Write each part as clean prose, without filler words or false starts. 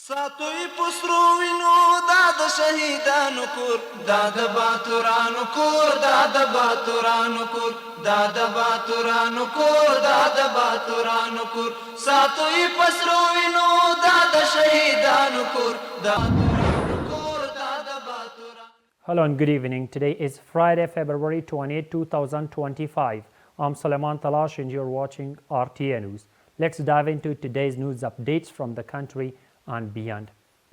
ساتوی پسرو وینو دا د شهیدانو کور دا د باتورانو کور دا د باتورانو کور دا د باتورانو کور دا د باتورانو کور ساتوی پسرو وینو دا د شهیدانو کور دا Hello and good evening. Today is Friday, February 28, 2025. I'm Sulaiman Talash and you're watching RTA News. Let's dive into today's news updates from the country and beyond.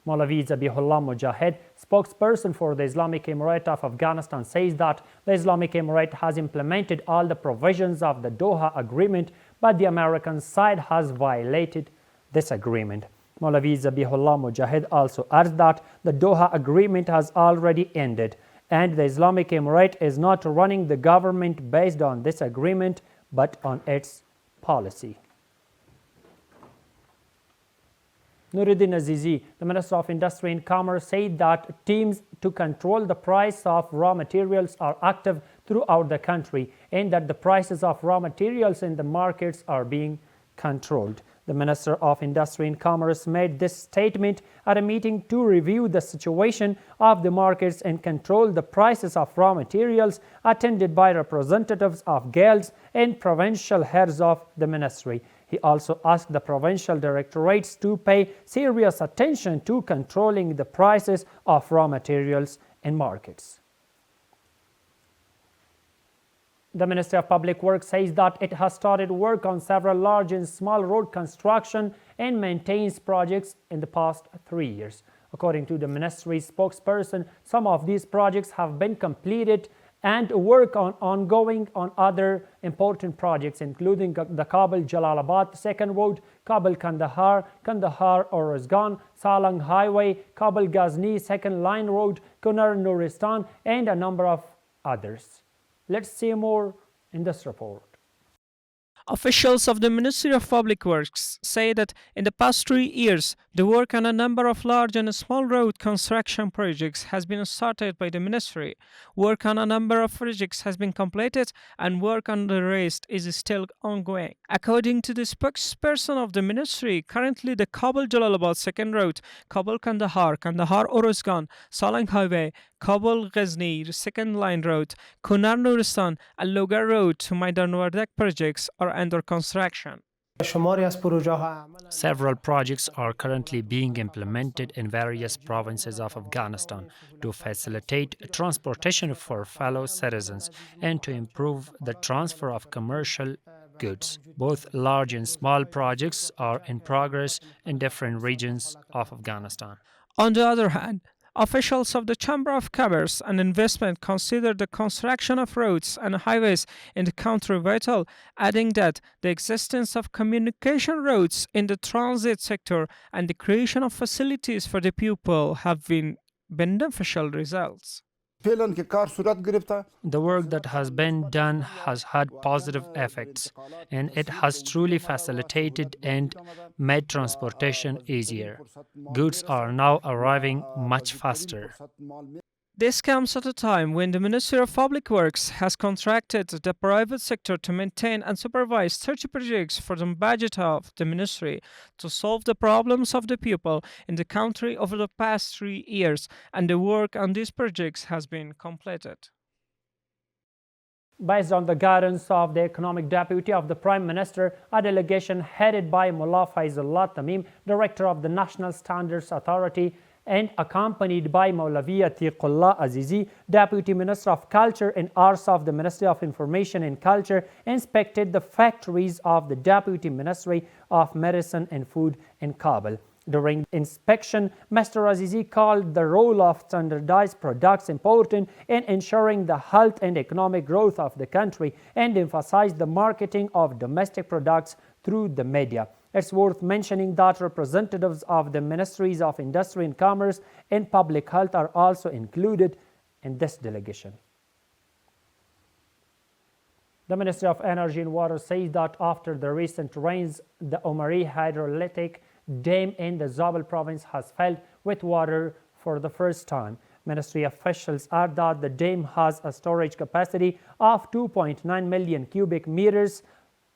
Maulavi Zabihullah Mujahid, spokesperson for the Islamic Emirate of Afghanistan, says that the Islamic Emirate has implemented all the provisions of the Doha Agreement, but the American side has violated this agreement. Maulavi Zabihullah Mujahid also adds that the Doha Agreement has already ended and the Islamic Emirate is not running the government based on this agreement but on its policy. Nuruddin Azizi, the Minister of Industry and Commerce, said that teams to control the price of raw materials are active throughout the country and that the prices of raw materials in the markets are being controlled. The Minister of Industry and Commerce made this statement at a meeting to review the situation of the markets and control the prices of raw materials, attended by representatives of guilds and provincial heads of the ministry. He also asked the provincial directorates to pay serious attention to controlling the prices of raw materials in markets. The Ministry of Public Works says that it has started work on several large and small road construction and maintenance projects in the past 3 years. According to the ministry's spokesperson, some of these projects have been completed and work ongoing on other important projects, including the Kabul-Jalalabad Second Road, Kabul-Kandahar, Kandahar-Oruzgan, Salang Highway, Kabul-Ghazni Second Line Road, Kunar-Nuristan, and a number of others. Let's see more in this report. Officials of the Ministry of Public Works say that in the past 3 years, the work on a number of large and small road construction projects has been started by the ministry. Work on a number of projects has been completed and work on the rest is still ongoing. According to the spokesperson of the ministry, currently the Kabul-Jalalabad Second Road, Kabul-Kandahar, Kandahar-Oruzgan, Salang Highway, Kabul-Ghazni Second Line Road, Kunar-Nuristan and Logar Road to Maidan Wardak projects are under construction. Several projects are currently being implemented in various provinces of Afghanistan to facilitate transportation for fellow citizens and to improve the transfer of commercial goods. Both large and small projects are in progress in different regions of Afghanistan. On the other hand, officials of the Chamber of Commerce and Investment consider the construction of roads and highways in the country vital, adding that the existence of communication roads in the transit sector and the creation of facilities for the people have been beneficial results. The work that has been done has had positive effects, and it has truly facilitated and made transportation easier. Goods are now arriving much faster. This comes at a time when the Ministry of Public Works has contracted the private sector to maintain and supervise 30 projects for the budget of the ministry to solve the problems of the people in the country over the past 3 years, and the work on these projects has been completed. Based on the guidance of the Economic Deputy of the Prime Minister, a delegation headed by Mullah Faizullah Tamim, Director of the National Standards Authority, and accompanied by Maulavi Atiqullah Azizi, Deputy Minister of Culture and Arts of the Ministry of Information and Culture, inspected the factories of the Deputy Ministry of Medicine and Food in Kabul. During inspection, Mr. Azizi called the role of standardized products important in ensuring the health and economic growth of the country and emphasized the marketing of domestic products through the media. It's worth mentioning that representatives of the Ministries of Industry and Commerce and Public Health are also included in this delegation. The Ministry of Energy and Water says that after the recent rains, the Omari hydroelectric dam in the Zabul province has filled with water for the first time. Ministry officials add that the dam has a storage capacity of 2.9 million cubic meters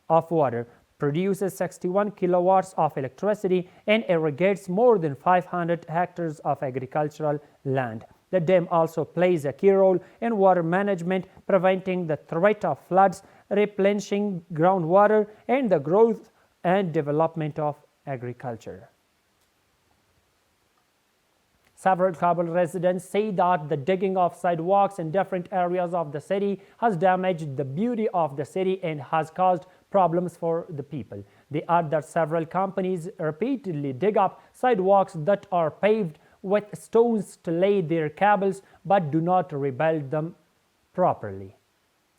of water. produces 61 kilowatts of electricity and irrigates more than 500 hectares of agricultural land. The dam also plays a key role in water management, preventing the threat of floods, replenishing groundwater, and the growth and development of agriculture. Several Kabul residents say that the digging of sidewalks in different areas of the city has damaged the beauty of the city and has caused problems for the people. They add that several companies repeatedly dig up sidewalks that are paved with stones to lay their cables but do not rebuild them properly.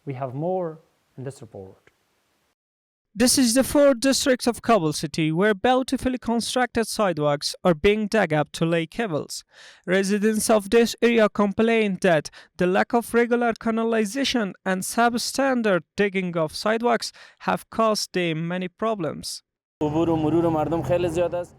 We have more in this report. This is the 4th district of Kabul city where beautifully constructed sidewalks are being dug up to lay cables. Residents of this area complain that the lack of regular canalization and substandard digging of sidewalks have caused them many problems.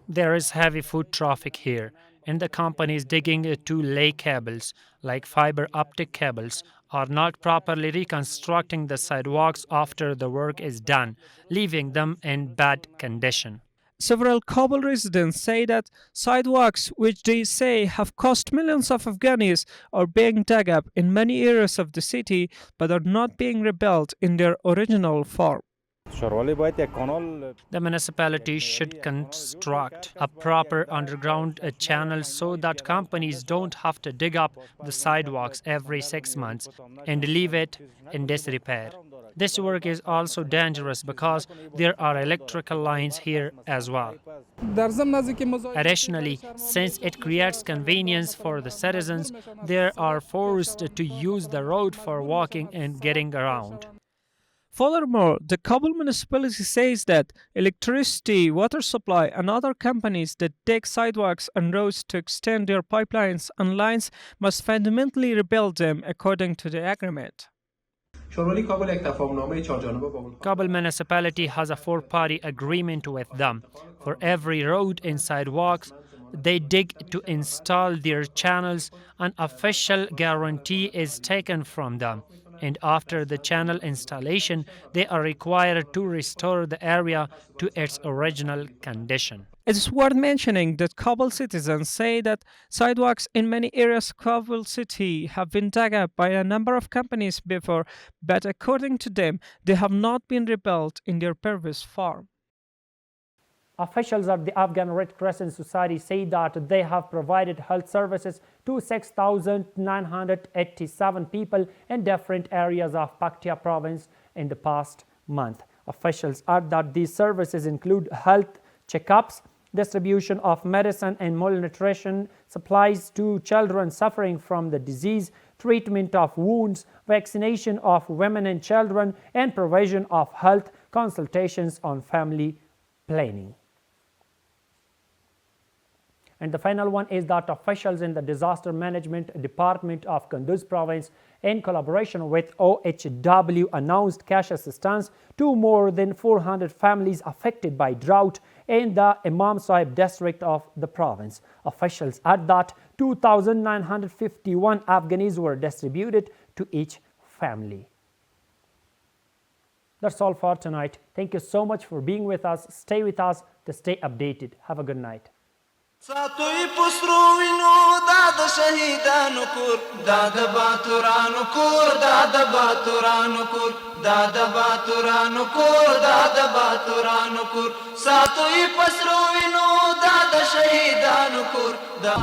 There is heavy foot traffic here, and the companies digging to lay cables, like fiber optic cables, are not properly reconstructing the sidewalks after the work is done, leaving them in bad condition. Several Kabul residents say that sidewalks, which they say have cost millions of Afghanis, are being dug up in many areas of the city but are not being rebuilt in their original form. The municipality should construct a proper underground channel so that companies don't have to dig up the sidewalks every 6 months and leave it in disrepair. This work is also dangerous because there are electrical lines here as well. Additionally, since it creates convenience for the citizens, they are forced to use the road for walking and getting around. Furthermore, the Kabul municipality says that electricity, water supply, and other companies that dig sidewalks and roads to extend their pipelines and lines must fundamentally rebuild them according to the agreement. Kabul municipality has a 4-party agreement with them. For every road and sidewalks they dig to install their channels, an official guarantee is taken from them. And after the channel installation, they are required to restore the area to its original condition. It is worth mentioning that Kabul citizens say that sidewalks in many areas of Kabul city have been dug up by a number of companies before, but according to them, they have not been rebuilt in their previous form. Officials of the Afghan Red Crescent Society say that they have provided health services to 6,987 people in different areas of Paktia province in the past month. Officials add that these services include health checkups, distribution of medicine and malnutrition supplies to children suffering from the disease, treatment of wounds, vaccination of women and children, and provision of health consultations on family planning. And the final one is that officials in the Disaster Management Department of Kunduz Province, in collaboration with OHW, announced cash assistance to more than 400 families affected by drought in the Imam Sahib district of the province. Officials add that 2,951 Afghanis were distributed to each family. That's all for tonight. Thank you so much for being with us. Stay with us to stay updated. Have a good night. ساتوی پسرو وینو دا د شهیدانو کور دا د باتورانو کور دا د باتورانو کور دا د باتورانو کور دا د باتورانو کور ساتوی پسرو وینو دا د شهیدانو کور دا